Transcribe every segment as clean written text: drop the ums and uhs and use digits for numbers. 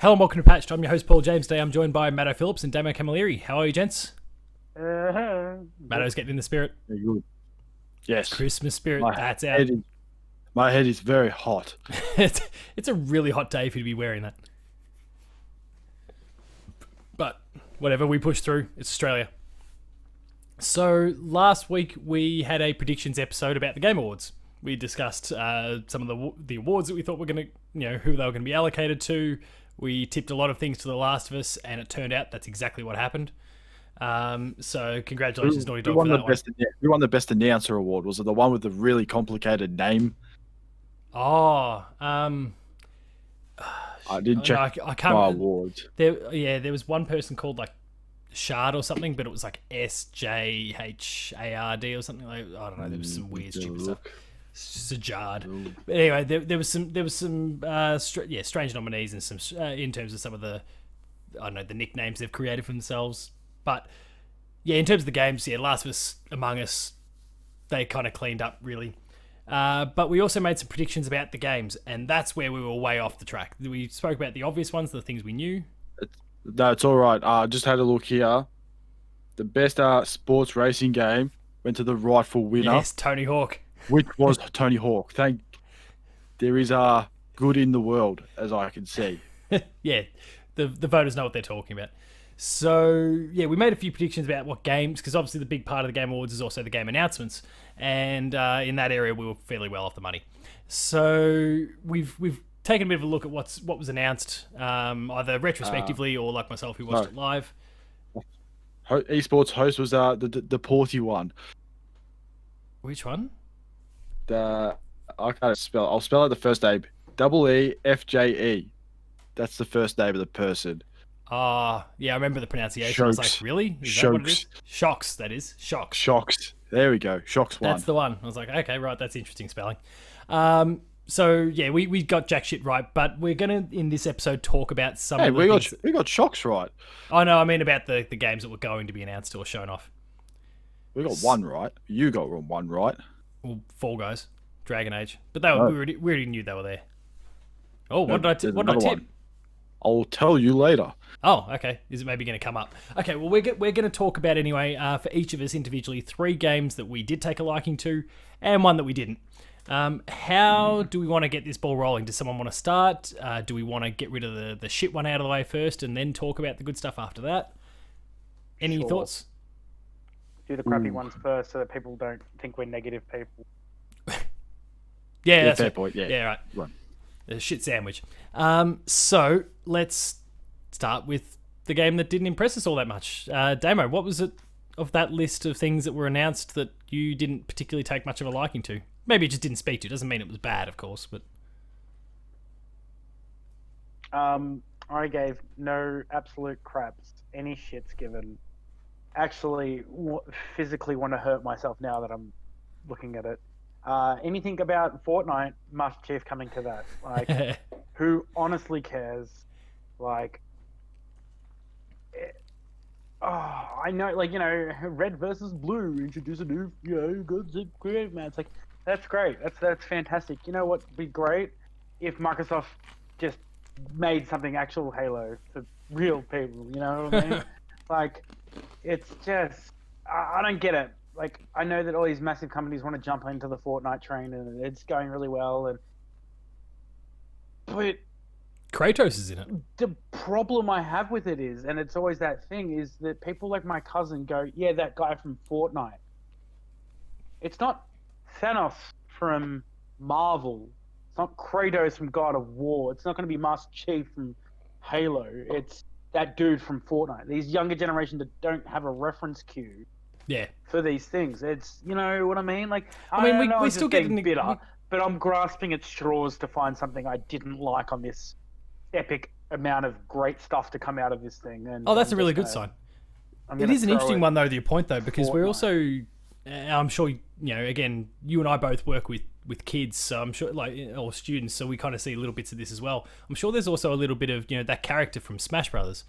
Hello and welcome to Patched. I'm your host Paul James. Today I'm joined by Matto Phillips and Damo Camilleri. How are you, gents? Matto's getting in the spirit. Very good. Yes. Christmas spirit. My That's out. My head is very hot. it's a really hot day for you to be wearing that. But whatever, we push through. It's Australia. So last week we had a predictions episode about the Game Awards. We discussed some of the awards that we thought were going to, who they were going to be allocated to. We tipped a lot of things to The Last of Us, and it turned out that's exactly what happened. So congratulations, Naughty Dog, for that one. Who won the Best Announcer award? Was it the one with the really complicated name? Oh, I didn't check I can't my awards. There was one person called like Shard or something, but it was like SJHARD or something like. I don't know. There was some weird, stupid stuff. Sajard. But anyway, there was some strange nominees and some in terms of some of the the nicknames they've created for themselves. But yeah, in terms of the games, Last of Us, Among Us, they kind of cleaned up really. But we also made some predictions about the games, and that's where we were way off the track. We spoke about the obvious ones, the things we knew. No, it's all right. I just had a look here. The best sports racing game went to the rightful winner. Yes, Tony Hawk. Which was Tony Hawk. There is a good in the world, as I can see. Yeah, the voters know what they're talking about. So, yeah, we made a few predictions about what games, because obviously the big part of the Game Awards is also the game announcements, and in that area we were fairly well off the money. So we've taken a bit of a look at what was announced, either retrospectively or like myself who watched it live. Esports host was the Porty one. Which one? I can't spell. I'll spell out the first name. EEFJE. That's the first name of the person. Yeah, I remember the pronunciation. Shokes. I was like, really? Is that what it is? Shocks, that is. Shocks. Shocks. There we go. Shocks one. That's the one. I was like, okay, right, that's interesting spelling. So yeah, we got jack shit right, but we're gonna in this episode talk about some of the things. We got shocks right. Oh no, I mean about the games that were going to be announced or shown off. We got one right. You got one right. Well, Fall Guys, Dragon Age, but they were, we already knew they were there. Oh, what did I tip? One. I'll tell you later. Oh, okay. Is it maybe going to come up? Okay, well, we're going to talk about anyway, for each of us individually, 3 games that we did take a liking to and one that we didn't. How do we want to get this ball rolling? Does someone want to start? Do we want to get rid of the shit one out of the way first and then talk about the good stuff after that? Any thoughts? Do the crappy ones first so that people don't think we're negative people. Yeah, that's fair point. Yeah, right. A shit sandwich. So let's start with the game that didn't impress us all that much. Damo, what was it of that list of things that were announced that you didn't particularly take much of a liking to? Maybe it just didn't speak to you. Doesn't mean it was bad, of course, but I gave no absolute craps, any shits given. Actually, physically want to hurt myself now that I'm looking at it. Anything about Fortnite, Master Chief coming to that. Like, who honestly cares? Like, I know, like, red versus blue, introduce a new, good creative man. It's like, that's great. That's fantastic. You know what would be great? If Microsoft just made something actual Halo for real people, you know what I mean? Like, it's just, I don't get it. Like, I know that all these massive companies want to jump into the Fortnite train and it's going really well, but Kratos is in it. The problem I have with it is, and it's always that thing, is that people like my cousin go, yeah, that guy from Fortnite. It's not Thanos from Marvel. It's not Kratos from God of War. It's not going to be Master Chief from Halo. It's that dude from Fortnite. These younger generation that don't have a reference cue. Yeah. For these things, it's, you know what I mean. Like, I mean, we still get bitter, but I'm grasping at straws to find something I didn't like on this epic amount of great stuff to come out of this thing. And that's a really good sign. It is an interesting one though, to your point though, because we're also, I'm sure again, you and I both work with kids, so I'm sure, or students, so we kind of see little bits of this as well. I'm sure there's also a little bit of that character from Smash Brothers.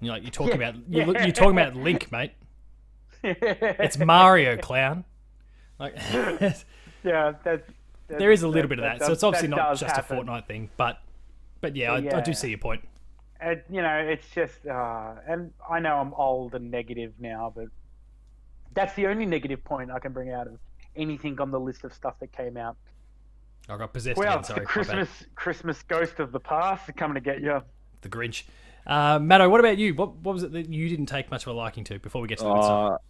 You're talking about you're talking about Link, mate. It's Mario, clown. Like, yeah, there is a little bit of that. So it's obviously not just a Fortnite thing, but But yeah, I do see your point. You know, it's just, and I know I'm old and negative now, but that's the only negative point I can bring out of anything on the list of stuff that came out. I got possessed Well, again. it's Sorry, the Christmas ghost of the past coming to get you. the Grinch. Matto, what about you? What was it that you didn't take much of a liking to before we get to the good stuff?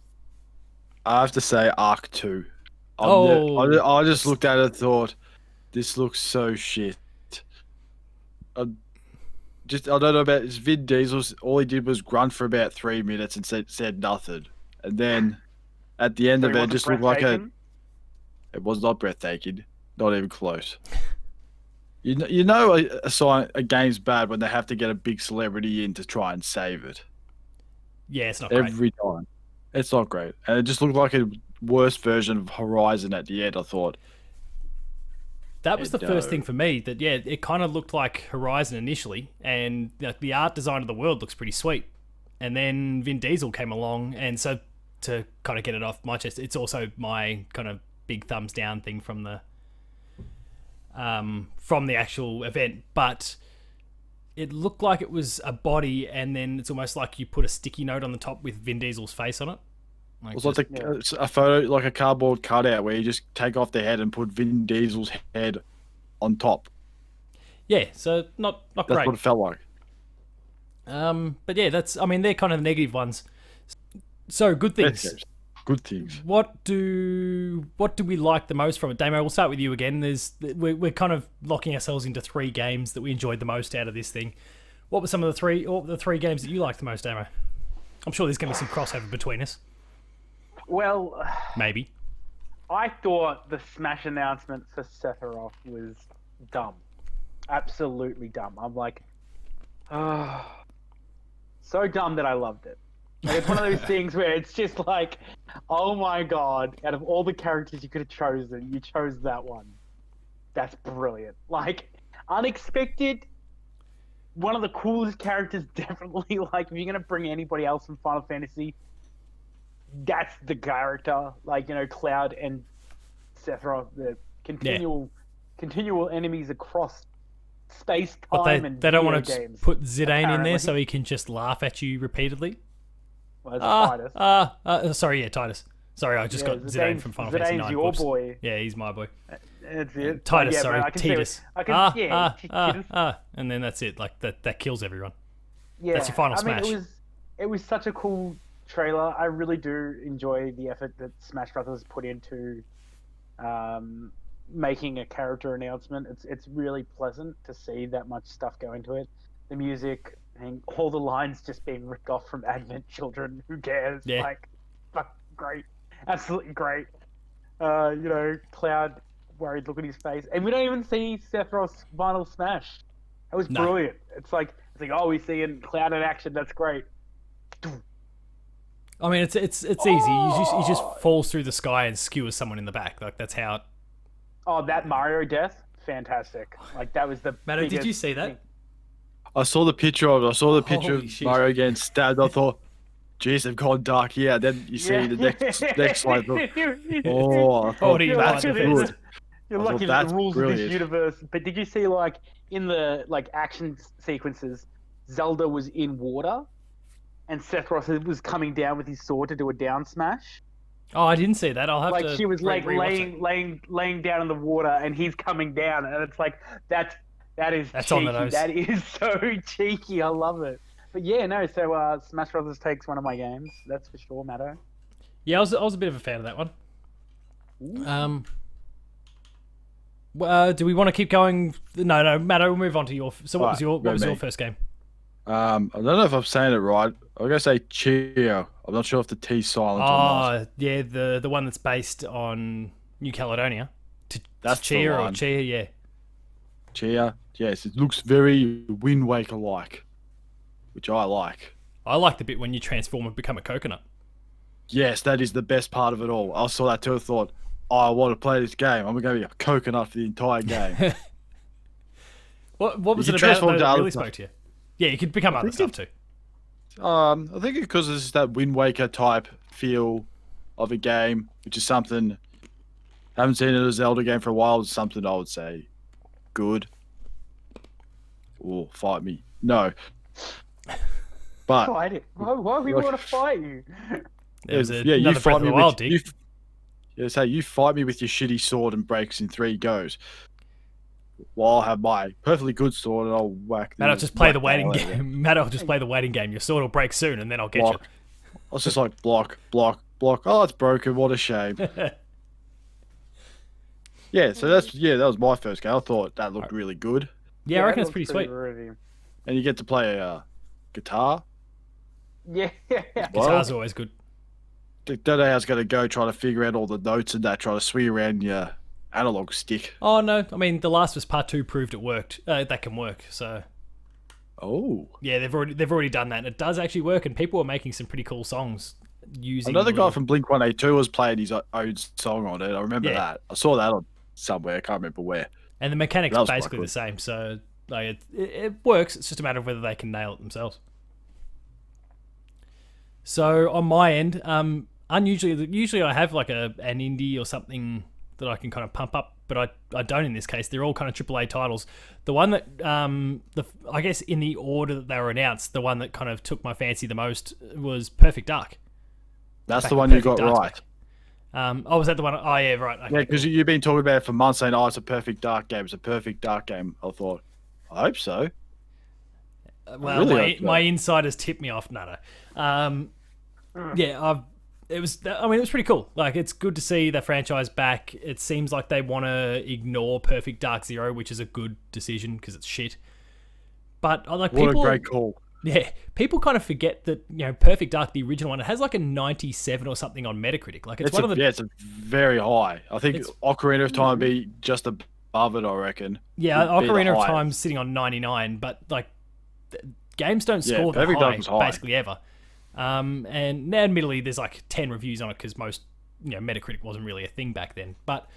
I have to say Arc 2. Oh, I just looked at it and thought, this looks so shit. I don't know about it's Vin Diesel's. All he did was grunt for about 3 minutes and said nothing, and then at the end So of he it, wasn't just looked like breathtaking? it was not breathtaking, not even close. You know a game's bad when they have to get a big celebrity in to try and save it. yeah, it's not great. Every time. It's not great. And it just looked like a worse version of Horizon at the end, I thought. That was the first thing for me. That yeah, it kind of looked like Horizon initially, and the art design of the world looks pretty sweet. And then Vin Diesel came along, and so to kind of get it off my chest, it's also my kind of big thumbs down thing from the actual event. But it looked like it was a body, and then it's almost like you put a sticky note on the top with Vin Diesel's face on it. It was like a photo, like a cardboard cutout where you just take off the head and put Vin Diesel's head on top. Yeah, so not That's great. what it felt like. But yeah, they're kind of the negative ones. So good things. Good things. What do we like the most from it, Damo? We'll start with you again. We're kind of locking ourselves into 3 games that we enjoyed the most out of this thing. What were some of the three games that you liked the most, Damo? I'm sure there's going to be some crossover between us. Well, Maybe. I thought the Smash announcement for Sephiroth was dumb. Absolutely dumb. I'm like, so dumb that I loved it. Like, it's one of those things where it's just like, oh my god, out of all the characters you could have chosen, you chose that one. That's brilliant. Like, unexpected. One of the coolest characters, definitely. Like, if you're going to bring anybody else from Final Fantasy, that's the character. Like, you know, Cloud and Sephiroth, the continual enemies across space, time, and they don't video want to games. put Zidane in there apparently. so he can just laugh at you repeatedly. Well, it's Titus. Sorry, yeah, Titus. Sorry, I just got Zidane from Final Fantasy 9. Zidane's your boy. Yeah, he's my boy. That's it. Titus, Yeah, sorry, man, I can Titus. Titus. And then that's it. Like that kills everyone. Yeah, That's your final Smash. mean, it was such a cool trailer. I really do enjoy the effort that Smash Brothers put into making a character announcement. It's really pleasant to see that much stuff go into it. The music and all the lines just being ripped off from Advent Children. Who cares? Yeah. Like, fuck, great, absolutely great. You know, Cloud worried look at his face, and we don't even see Sephiroth's final smash. That was brilliant. It's like oh, we're seeing Cloud in action. That's great. I mean, it's easy. He just falls through the sky and skewers someone in the back. Like that's how. Oh, that Mario death, fantastic! Like that was the. Matto, did biggest you see that? thing. I saw the picture of it. I saw the picture Holy of shit. Mario getting stabbed. I thought, geez, they've gone dark here. Then you see the next slide. Oh, I thought You're that's lucky good. You're I thought lucky that that's the rules of brilliant. this universe. But did you see, like, in the action sequences, Zelda was in water, and Sephiroth was coming down with his sword to do a down smash. Oh, I didn't see that. I'll have to. Like she was like rewatch it. laying down in the water, and he's coming down, and it's like that is That's cheeky. on the nose. That is so cheeky. I love it. But yeah, no. So Smash Brothers takes one of my games. That's for sure, Matto. Yeah, I was a bit of a fan of that one. Do we want to keep going? No, Matto, we'll move on to your. So what was your first game? I don't know if I'm saying it right. I'm gonna say Cheer. I'm not sure if the T's silent or not. Oh, yeah, the one that's based on New Caledonia. That's the Cheer or one. Cheer, yeah. Cheer. Yes, it looks very Wind Waker like, which I like. I like the bit when you transform and become a coconut. Yes, that is the best part of it all. I saw that too and thought, oh, I want to play this game. I'm going to be a coconut for the entire game. What was You it can about transform that to that other really stuff. spoke to you? Yeah, you could become other stuff too. I think because it's that Wind Waker type feel of a game, which is something I haven't seen in a Zelda game for a while. It's something I would say good. or fight me. No. But Fight it. Why we want to fight you? There was you another Breath fight of the me Wild, with Dick. you fight me with your shitty sword and breaks in 3 goes. While I'll have my perfectly good sword and I'll whack. Matt, I'll just play the waiting game. Matt, I'll just play the waiting game. Your sword will break soon, and then I'll get Block. I was just like block. Oh, it's broken. What a shame. you. Yeah, so that was my first game. I thought that looked really good, Yeah, I reckon it's that pretty looks sweet. Really. and you get to play a guitar. Yeah. Guitar's always good. Don't know how it's going to go trying to figure out all the notes and that, trying to swing around your analog stick. Oh no, I mean, The Last of Us Part 2 proved it worked. That can work. So Oh. yeah, they've already done that, and it does actually work. And people are making some pretty cool songs using. Another guy from Blink-182 was playing his own song on it. I remember that. I saw that on somewhere. I can't remember where. And the mechanics That are was quite basically cool. the same. So like it works. It's just a matter of whether they can nail it themselves. So on my end, usually I have like an indie or something that I can kind of pump up, but I don't in this case. They're all kind of AAA titles. The one that I guess in the order that they were announced, the one that kind of took my fancy the most was Perfect Dark. That's Back the to one you Perfect got Dark's right. back. Oh, was that the one? Oh yeah, right. Okay, Yeah, because you've been talking about it for months saying, it's a Perfect Dark game. It's a Perfect Dark game. I thought, I hope so. well, really hope so. my insiders tipped me off. No. Yeah, it was pretty cool. Like, it's good to see the franchise back. It seems like they want to ignore Perfect Dark Zero, which is a good decision because it's shit. But like, What people, a great call. yeah, people kind of forget that, you know, Perfect Dark, the original one, it has like a 97 or something on Metacritic. Like, it's one of the it's a very high. I think Ocarina of Time would be just above it, I reckon. yeah, Would be the Ocarina of highest. Time's sitting on 99, but like, games don't Yeah, score that Perfect Dark high, was high. basically ever. And now, admittedly, there's like 10 reviews on it because most, you know, Metacritic wasn't really a thing back then. But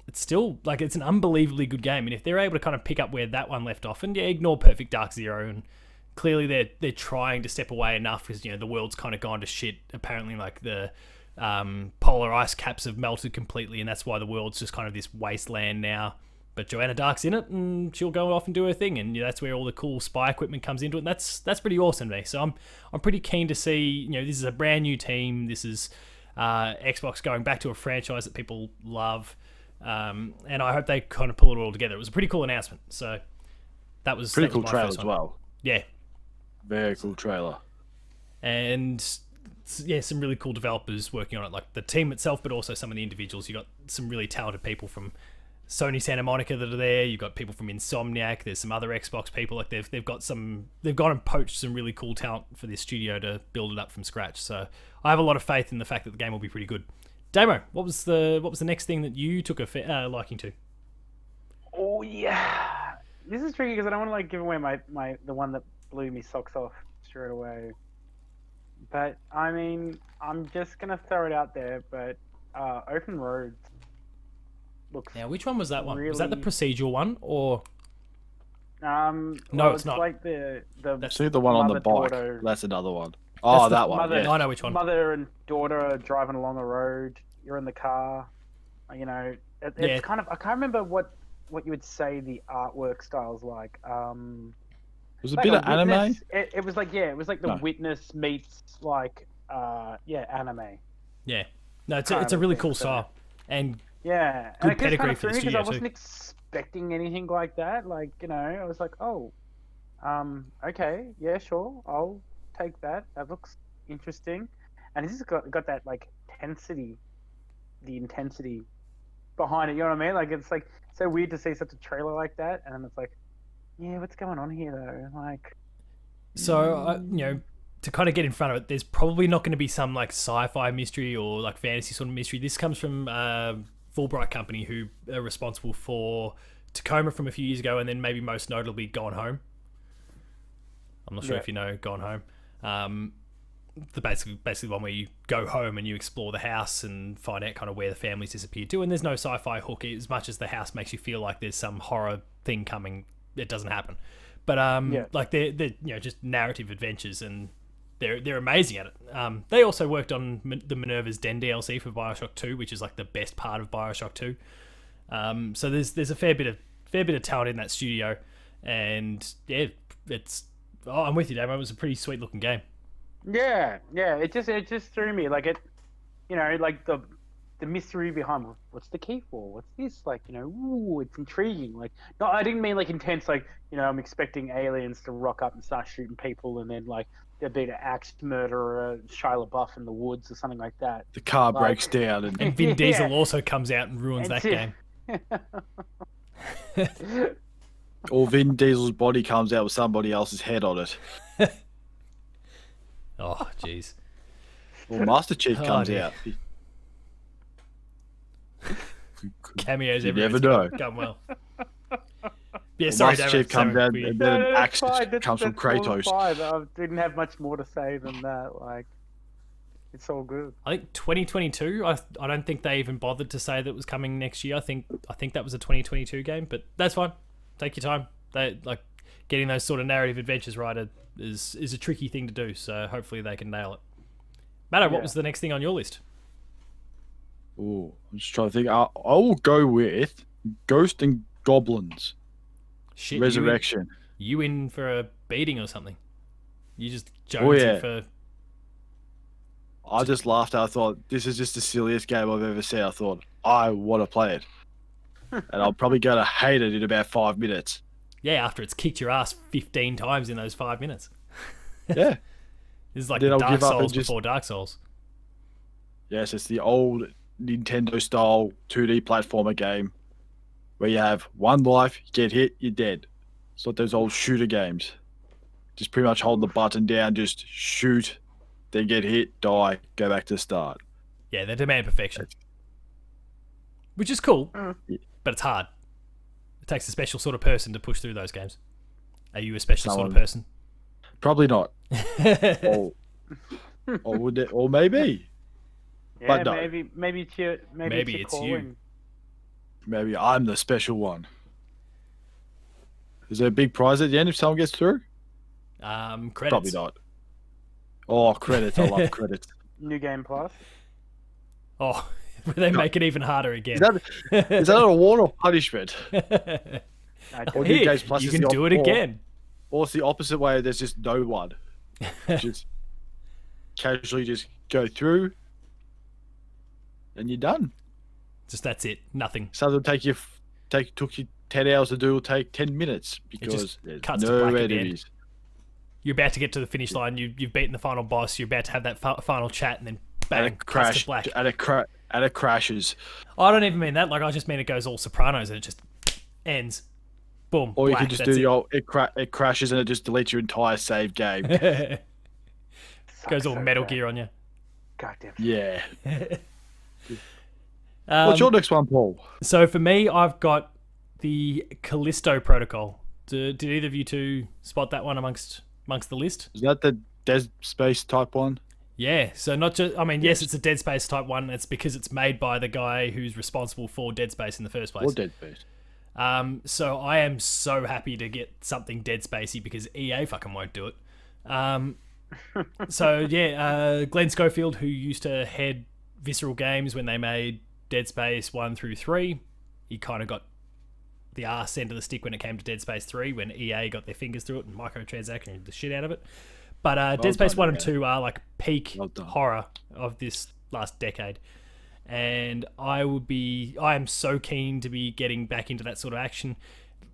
it's still like, it's an unbelievably good game. And if they're able to kind of pick up where that one left off, and yeah, ignore Perfect Dark Zero, and clearly they're trying to step away enough because, you know, the world's kind of gone to shit. Apparently, like the polar ice caps have melted completely, and that's why the world's just kind of this wasteland now. But Joanna Dark's in it, and she'll go off and do her thing, and that's where all the cool spy equipment comes into it. And that's pretty awesome to me. So I'm pretty keen to see. You know, this is a brand new team. This is Xbox going back to a franchise that people love, and I hope they kind of pull it all together. It was a pretty cool announcement. So that was Pretty that cool was my trailer first as one. well. Yeah, Very cool trailer. and yeah, some really cool developers working on it, like the team itself, but also some of the individuals. You got some really talented people from Sony Santa Monica that are there. You've got people from Insomniac. There's some other Xbox people. Like they've gone and poached some really cool talent for this studio to build it up from scratch. So I have a lot of faith in the fact that the game will be pretty good. Damo, what was the next thing that you took a liking to? Oh yeah, this is tricky because I don't want to like give away the one that blew me socks off straight away. But I mean, I'm just gonna throw it out there. But Open Roads looks. Now, which one was that one? Really... Was that the procedural one or? No, it's not. Like the See the one on the bike. mother-daughter- That's another one. That's Oh, the that one. mother- Yeah. I know which one. Mother and daughter are driving along a road. You're in the car. You know, it's Yeah. kind of. I can't remember what you would say the artwork style's like. Was it a Like bit of anime? Witness, it was like it was like the No. Witness meets like anime. Yeah, no, it's Kind a of really thing, cool so- style, and Yeah, Good and it just pedigree kind of for threw the me because studio I wasn't too. expecting anything like that. Like, you know, I was like, oh, okay, yeah, sure, I'll take that. That looks interesting, and it's just got that like the intensity behind it. You know what I mean? Like, it's like so weird to see such a trailer like that, and then it's like, yeah, what's going on here though? Like, so you know, to kind of get in front of it, there's probably not going to be some like sci-fi mystery or like fantasy sort of mystery. This comes from Fulbright Company, who are responsible for Tacoma from a few years ago, and then maybe most notably Gone Home. I'm not sure Yeah. if you know Gone Home. The basically one where you go home and you explore the house and find out kind of where the family's disappeared to, and there's no sci-fi hook. As much as the house makes you feel like there's some horror thing coming, it doesn't happen. But like they're you know, just narrative adventures, and they're amazing at it. They also worked on the Minerva's Den DLC for Bioshock 2, which is like the best part of Bioshock 2. So there's a fair bit of talent in that studio, And yeah, it's. Oh, I'm with you, Damo. It was a pretty sweet looking game. Yeah. It just threw me like it. Like the mystery behind what's the key for? What's this? Like, ooh, it's intriguing. Like, no, I didn't mean like intense. Like, I'm expecting aliens to rock up and start shooting people, and then like there'd be an axe murderer, Shia LaBeouf in the woods or something like that. The car breaks down And Vin Diesel also comes out and ruins that game. Or Vin Diesel's body comes out with somebody else's head on it. Oh, jeez. Or Master Chief comes dear. out. Cameos You everywhere. never know. Gone well. Yeah, Or sorry, Master Damo. Chief comes out We- and then an axe fine. comes from That's all Kratos. fine. I didn't have much more to say than that. Like, it's all good. I think 2022. I don't think they even bothered to say that it was coming next year. I think that was a 2022 game, but that's fine. Take your time. They like getting those sort of narrative adventures right is a tricky thing to do. So hopefully they can nail it. Matto, what was the next thing on your list? Oh, I'm just trying to think. I will go with Ghost and Goblins Shit, Resurrection. You in for a beating or something? You just Oh, jonesing yeah. for. I just laughed. I thought this is just the silliest game I've ever seen. I thought I want to play it, and I'm probably going to hate it in about 5 minutes. Yeah, after it's kicked your ass 15 times in those 5 minutes. Yeah. This is like Then the I'll Dark give up and Souls just- before Dark Souls. Yes, it's the old Nintendo style 2D platformer game where you have one life, you get hit, you're dead. It's like those old shooter games. Just pretty much hold the button down, just shoot, then get hit, die, go back to the start. Yeah, they demand perfection. Which is cool, but it's hard. It takes a special sort of person to push through those games. Are you a special sort of Someone- person? Probably not. Or would it, or maybe. Yeah, But no. maybe it's your Maybe your it's you. calling. Maybe I'm the special one. Is there a big prize at the end if someone gets through? Credits. Probably not. Oh, credits. I love credits. New Game Plus. Oh, they make it even harder again. Is that an award or punishment? I Or don't- New Here, Games Plus you is can the do it or- again. Or it's the opposite way, there's just no one. Just casually just go through and you're done. Just that's it. Nothing. Something took you 10 hours to do will take 10 minutes because there's cuts to no black at the end. enemies. You're about to get to the finish line. You've beaten the final boss. You're about to have that final chat, and then bang, And it cuts to black. and it crashes. I don't even mean that. Like I just mean it goes all Sopranos and it just ends. Boom. Or you black, can just that's do the old, it crashes and it just deletes your entire save game. it. Goes all so Metal bad. Gear on you. Goddamn. Yeah. What's your next one, Paul? So for me, I've got the Callisto Protocol. Did either of you two spot that one amongst the list? Is that the Dead Space type one? Yeah. So not just. I mean, yes, it's a Dead Space type one. It's because it's made by the guy who's responsible for Dead Space in the first place. Or Dead Space? So I am so happy to get something Dead Spacey because EA fucking won't do it. So yeah, Glenn Schofield, who used to head Visceral Games when they made Dead Space 1 through 3, he kind of got the arse end of the stick when it came to Dead Space 3 when EA got their fingers through it and microtransacted the shit out of it. But Dead Space 1 and 2 are like peak horror of this last decade. And I am so keen to be getting back into that sort of action.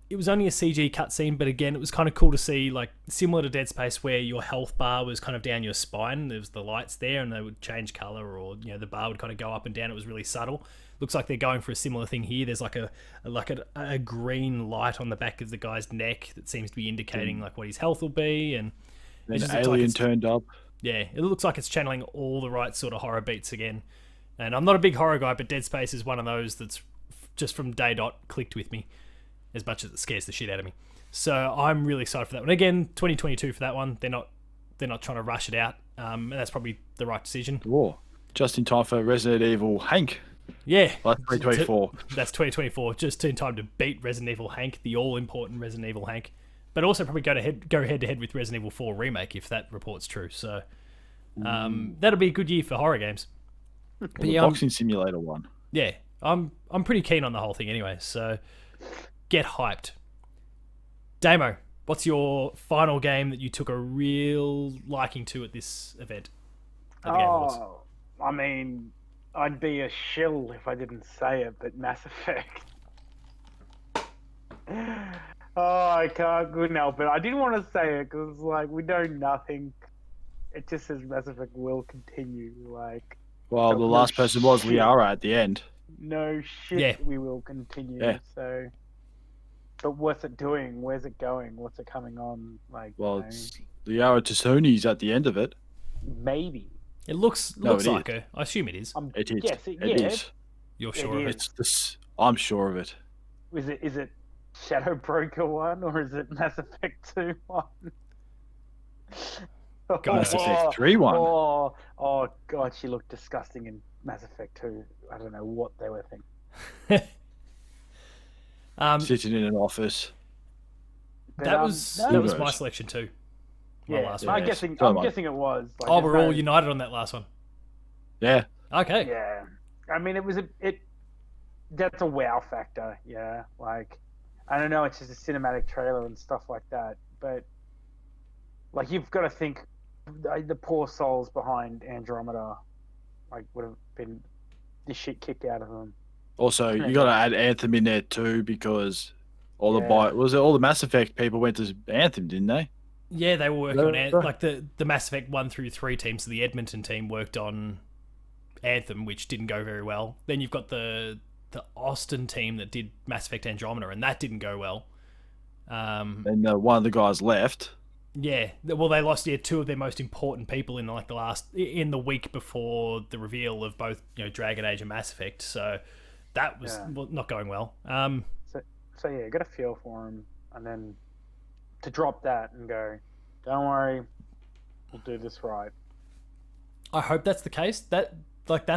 It was only a CG cutscene, but again, it was kind of cool to see, like, similar to Dead Space, where your health bar was kind of down your spine. There was the lights there, and they would change color, or the bar would kind of go up and down. It was really subtle. Looks like they're going for a similar thing here. There's like a green light on the back of the guy's neck that seems to be indicating like what his health will be, and Then it an just looks like alien it's- turned up. yeah, it looks like it's channeling all the right sort of horror beats again. And I'm not a big horror guy, but Dead Space is one of those that's just from day dot clicked with me, as much as it scares the shit out of me. So I'm really excited for that one. Again, 2022 for that one. They're not trying to rush it out, and that's probably the right decision. Whoa. Just in time for Resident Evil Hank. Yeah, Like 2024. That's 2024, just in time to beat Resident Evil Hank, the all-important Resident Evil Hank. But also probably go head to head with Resident Evil 4 remake if that report's true. So that'll be a good year for horror games. Or But the yeah, boxing simulator one. yeah, I'm pretty keen on the whole thing anyway. So get hyped. Damo, what's your final game that you took a real liking to at this event? At the Game Awards? Oh, I mean, I'd be a shill if I didn't say it, but Mass Effect. Oh, couldn't help it. I didn't want to say it because, like, we know nothing. It just says Mass Effect will continue. Like, Well, the last person was shit. Liara at the end. No shit, Yeah. we will continue. Yeah. So, but what's it doing? Where's it going? What's it coming on? Like, Well, you know, it's Liara Tassoni's at the end of it. maybe. It looks No, it like her. I assume it is. It is. Yes, It yeah. is. You're sure of is. it? It's this. I'm sure of it. Is it Shadow Broker 1 or is it Mass Effect 2 1? God Mass knows. Effect 3 one. Oh god, she looked disgusting in Mass Effect 2. I don't know what they were thinking. Sitting in an office. But, that was no, that was my knows? selection too. My yeah, last one. I'm Yes, guessing. so I'm am I. guessing it was. Like, Oh, there's we're all no- united on that last one. Yeah. Okay. Yeah, I mean, it was it. That's a wow factor. Yeah, like I don't know, it's just a cinematic trailer and stuff like that. But like you've got to think, the poor souls behind Andromeda, like would have been the shit kicked out of them. Also, you got to add Anthem in there too because all the Yeah. all the Mass Effect people went to Anthem, didn't they? Yeah, they were working on Yeah. like the Mass Effect 1 through 3 teams. So the Edmonton team worked on Anthem, which didn't go very well. Then you've got the Austin team that did Mass Effect Andromeda, and that didn't go well. And one of the guys left. Yeah, well, they lost two of their most important people in like in the week before the reveal of both Dragon Age and Mass Effect. So that was not going well. So yeah, got a feel for him, and then to drop that and go, don't worry, we'll do this right. I hope that's the case. That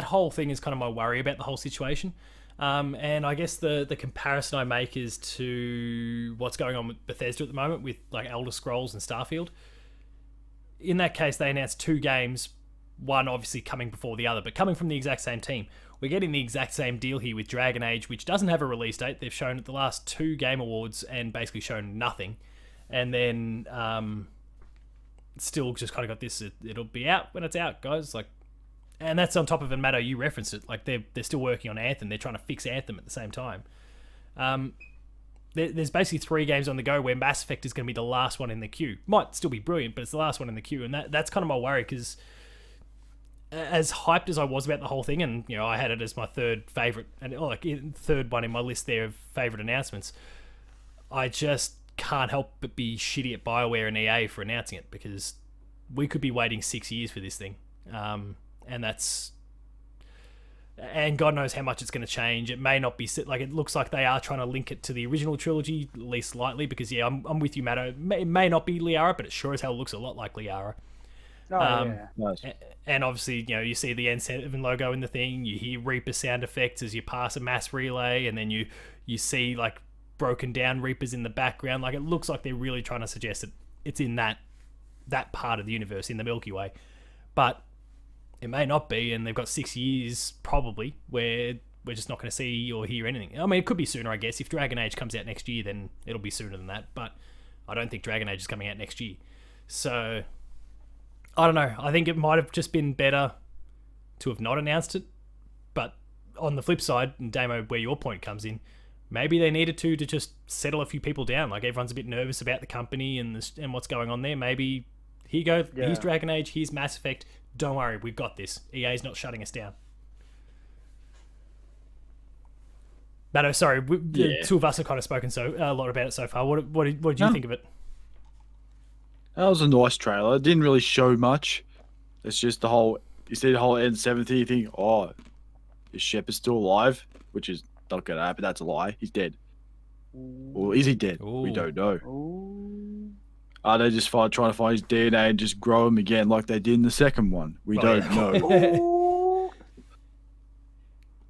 whole thing is kind of my worry about the whole situation. And I guess the comparison I make is to what's going on with Bethesda at the moment with like Elder Scrolls and Starfield. In that case, they announced 2 games, one obviously coming before the other, but coming from the exact same team. We're getting the exact same deal here with Dragon Age, which doesn't have a release date. They've shown at the last 2 Game Awards and basically shown nothing. And then still just kind of got this, it'll be out when it's out, guys. Like, and that's on top of it, Matto, you referenced it. Like, they're still working on Anthem. They're trying to fix Anthem at the same time. There's basically 3 games on the go where Mass Effect is going to be the last one in the queue. Might still be brilliant, but it's the last one in the queue. And that's kind of my worry, because as hyped as I was about the whole thing, and I had it as my third favorite, and third one in my list there of favorite announcements, I just can't help but be shitty at BioWare and EA for announcing it, because we could be waiting 6 years for this thing. And God knows how much it's going to change. It may not be like, it looks like they are trying to link it to the original trilogy, at least slightly, because I'm with you, Matto. It may not be Liara, but it sure as hell looks a lot like Liara. Yeah. Nice. And obviously, you see the N7 logo in the thing. You hear Reaper sound effects as you pass a mass relay, and then you see like broken down Reapers in the background. Like, it looks like they're really trying to suggest that it's in that part of the universe, in the Milky Way. But it may not be, and they've got 6 years probably where we're just not going to see or hear anything. I mean, it could be sooner, I guess. If Dragon Age comes out next year, then it'll be sooner than that. But I don't think Dragon Age is coming out next year. So I don't know. I think it might have just been better to have not announced it. But on the flip side, and Damo, where your point comes in, maybe they needed to just settle a few people down. Like, everyone's a bit nervous about the company and what's going on there. Maybe, here you go. Yeah. Here's Dragon Age. Here's Mass Effect. Don't worry, we've got this. EA's not shutting us down. Matto, sorry, the 2 of us have kind of spoken a lot about it so far. What did you think of it? That was a nice trailer. It didn't really show much. It's just you see the whole N7 thing, you think, oh, is Shepard still alive? Which is not going to happen. That's a lie. He's dead. Or is he dead? Ooh. We don't know. Ooh. Are they just trying to find his DNA and just grow him again like they did in the second one? We don't know. Ooh.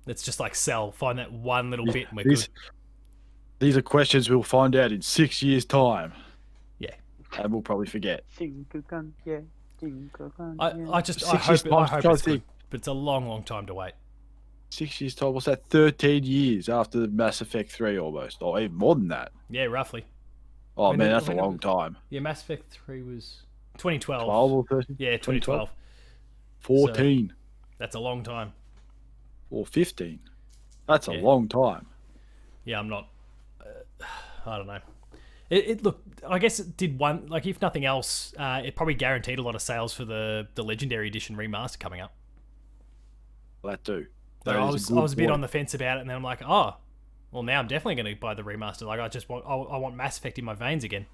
It's just like Cell. Find that one little bit and we're good. These are questions we'll find out in 6 years' time. Yeah. And we'll probably forget. I hope 6 it, years' time, I hope trying it's to good, think. but it's a long, long time to wait. 6 years' time, what's that? 13 years after Mass Effect 3 almost. Or even more than that. Yeah, roughly. Oh When man, did- that's a when long it- time. Yeah, Mass Effect 3 was 2012. 12 or 13? Yeah, 2012. 14 That's a long time. or 15. That's a Yeah. long time. Yeah, I'm not. I don't know. It look. I guess it did one. Like, if nothing else, it probably guaranteed a lot of sales for the Legendary Edition remaster coming up. That do. So That I is was good a bit point. on the fence about it, and then I'm like, oh, well, now I'm definitely going to buy the remaster. Like, I want Mass Effect in my veins again.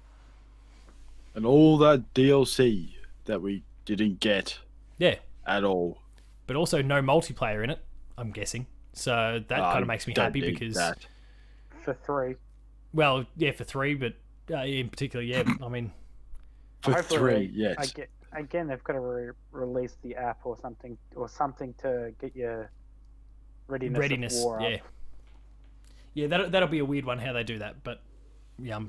And all that DLC that we didn't get Yeah, at all. but also no multiplayer in it. I'm guessing. So that kind of makes me don't happy need because, that. For 3. well, yeah, for 3, but in particular, yeah. I mean, For Hopefully 3, they- yes. Again, they've got to release the app or something to get your readiness of war yeah, up. yeah. That'll be a weird one how they do that, but yeah,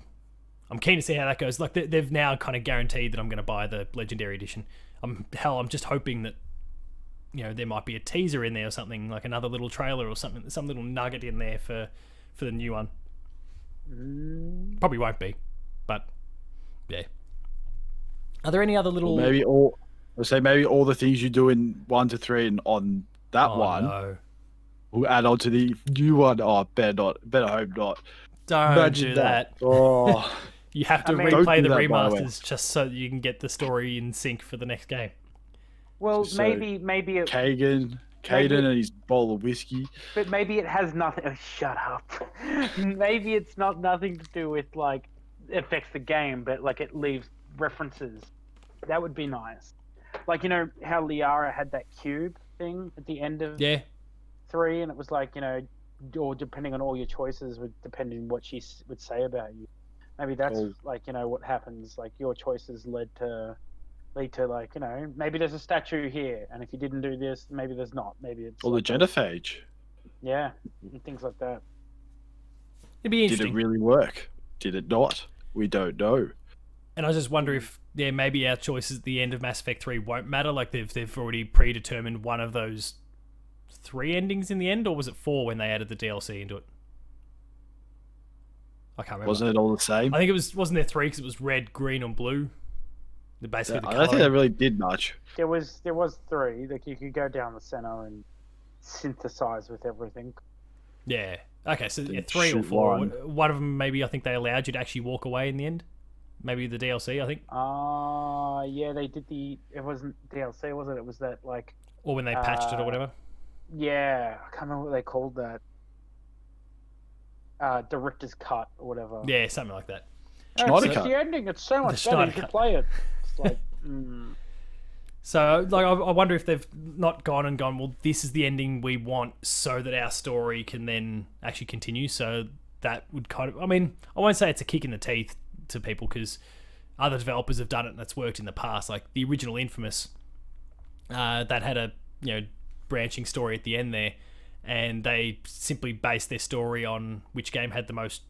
I'm keen to see how that goes. Like they've now kind of guaranteed that I'm going to buy the Legendary Edition. I'm just hoping that there might be a teaser in there or something, like another little trailer or something, some little nugget in there for the new one. Probably won't be, but yeah. Are there any other little? Maybe maybe all the things you do in 1 to 3 and on that one No. will add on to the new one. Oh, better not. Better hope not. Don't Imagine do that. Oh, You have to I mean- Don't replay do the that, by the way. remasters just so that you can get the story in sync for the next game. Well, So, maybe it, Caden and his bowl of whiskey. but maybe it has nothing. Oh, shut up. Maybe it's nothing to do with like affects the game, but like it leaves references. That would be nice. Like how Liara had that cube thing at the end of Yeah, 3, and it was like or depending on all your choices, would depending on what she would say about you. Maybe that's Oh. like what happens. Like your choices lead to like maybe there's a statue here, and if you didn't do this, maybe there's not. Maybe it's Or the like genophage. yeah, and things like that. it'd be Did interesting. it really work? Did it not? We don't know. And I just wonder if maybe our choices at the end of Mass Effect 3 won't matter. Like they've already predetermined one of those 3 endings in the end, or was it 4 when they added the DLC into it? I can't remember. Wasn't it all the same? I think wasn't there 3 because it was red, green, and blue. Basically, the I don't think coloring. that really did much. There was 3. Like you could go down the center and synthesize with everything. Yeah. Okay, so Then 3 or shoot 4. one. One of them, maybe I think they allowed you to actually walk away in the end. Maybe the DLC, I think, Yeah, they did it wasn't DLC, was it? It was that like or when they patched it or whatever. yeah, I can't remember what they called that. Director's cut or whatever. Yeah, something like that. Schneider It's cut. the ending. It's so much The better. Schneider You should cut. play it. It's like, So, like, I wonder if they've not gone. Well, this is the ending we want, so that our story can then actually continue. So that would kind of. I mean, I won't say it's a kick in the teeth to people because other developers have done it and it's worked in the past. Like the original Infamous, that had a branching story at the end there, and they simply based their story on which game had the most,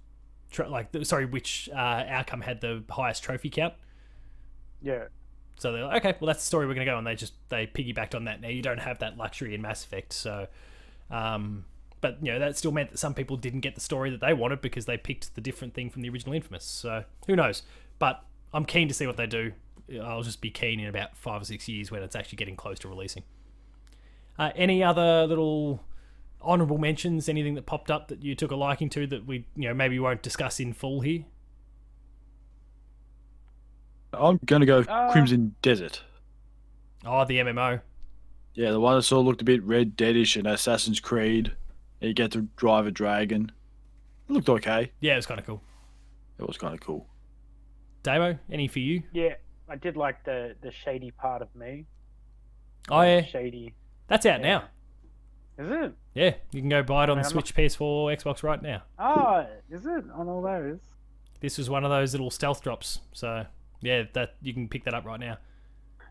which outcome had the highest trophy count. yeah. So they're like, okay, well that's the story we're gonna go, and they piggybacked on that. Now you don't have that luxury in Mass Effect, so, but that still meant that some people didn't get the story that they wanted because they picked the different thing from the original Infamous. So who knows? But I'm keen to see what they do. I'll just be keen in about 5 or 6 years when it's actually getting close to releasing. Any other little honourable mentions? Anything that popped up that you took a liking to that we maybe won't discuss in full here? I'm gonna go Crimson Desert. Oh, the MMO. Yeah, the one that sort of looked a bit Red Deadish and Assassin's Creed. And you get to drive a dragon. It looked okay. Yeah, it was kind of cool. It was kind of cool. Damo, any for you? Yeah, I did like the shady part of me. Oh yeah, Shady. that's out now. Is it? Yeah, you can go buy it on I mean, the I'm Switch, PS4, Xbox right now. Oh, is it on all those? This was one of those little stealth drops, so yeah, that you can pick that up right now.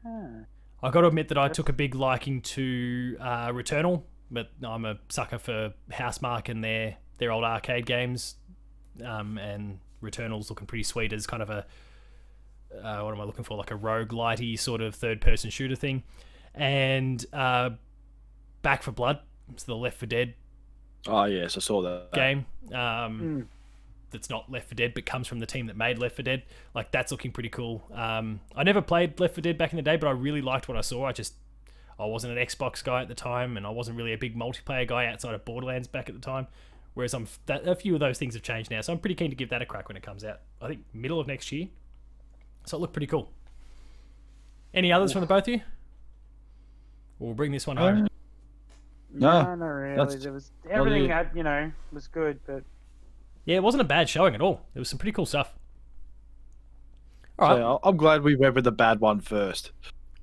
Huh. I got to admit that I took a big liking to Returnal, but I'm a sucker for Housemarque and their old arcade games, and Returnal's looking pretty sweet as kind of a what am I looking for, like a roguelite-y sort of third-person shooter thing, and Back for Blood, it's the Left 4 Dead Oh yes, I saw that. game. that's not Left 4 Dead but comes from the team that made Left 4 Dead. Like, that's looking pretty cool. I never played Left 4 Dead back in the day, but I really liked what I saw. I wasn't an Xbox guy at the time, and I wasn't really a big multiplayer guy outside of Borderlands back at the time. Whereas a few of those things have changed now, so I'm pretty keen to give that a crack when it comes out. I think middle of next year. So it looked pretty cool. Any others from the both of you? We'll bring this one home. No, not really. There was everything that was good, but yeah, it wasn't a bad showing at all. There was some pretty cool stuff. All right, so I'm glad we went with the bad one first.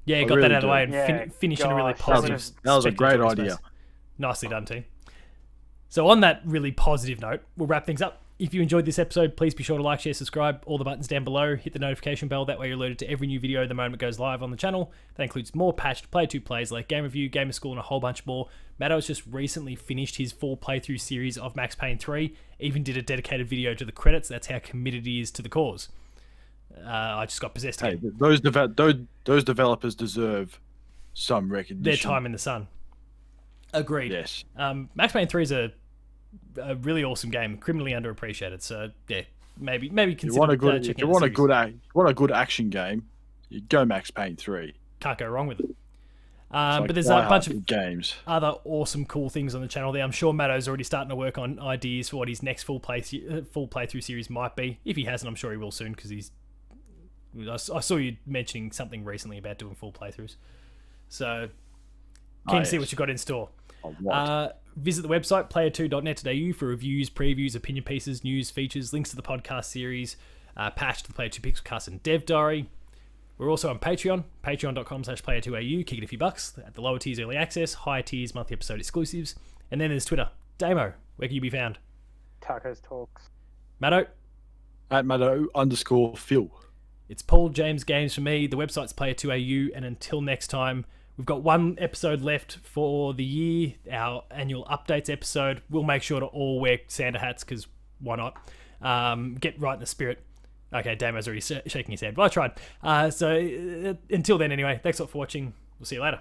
Yeah, got that out of the way and finish in a really positive. That was a great idea. Nicely done, team. So on that really positive note, we'll wrap things up. If you enjoyed this episode, please be sure to like, share, subscribe, all the buttons down below. Hit the notification bell. That way you're alerted to every new video the moment it goes live on the channel. That includes more patched Player 2 plays like Game Review, Gamer School, and a whole bunch more. Matto's just recently finished his full playthrough series of Max Payne 3. Even did a dedicated video to the credits. That's how committed he is to the cause. I just got possessed again. Hey, those developers deserve some recognition. Their time in the sun. Agreed. Yes. Max Payne 3 is a really awesome game, criminally underappreciated. So yeah, maybe consider if you want a good action game, you go Max Payne 3. Can't go wrong with it. But there's a bunch of games, other awesome, cool things on the channel there. I'm sure Matto's already starting to work on ideas for what his next full playthrough series might be. If he hasn't, I'm sure he will soon because I saw you mentioning something recently about doing full playthroughs. So keen to see what you've got in store. Visit the website player2.net.au for reviews, previews, opinion pieces, news, features, links to the podcast series, patch to the Player 2 Pixelcast and Dev Diary. We're also on Patreon, patreon.com/player2au. Kick it a few bucks. At the lower tiers, early access, higher tiers, monthly episode exclusives. And then there's Twitter. Damo, where can you be found? Tacos Talks. Matto? At Matto_Phil. It's Paul James Games for me. The website's player2au. And until next time, we've got one episode left for the year, our annual updates episode. We'll make sure to all wear Santa hats because why not? Get right in the spirit. Okay, Damo's already shaking his head, but I tried. So until then, anyway, thanks a lot for watching. We'll see you later.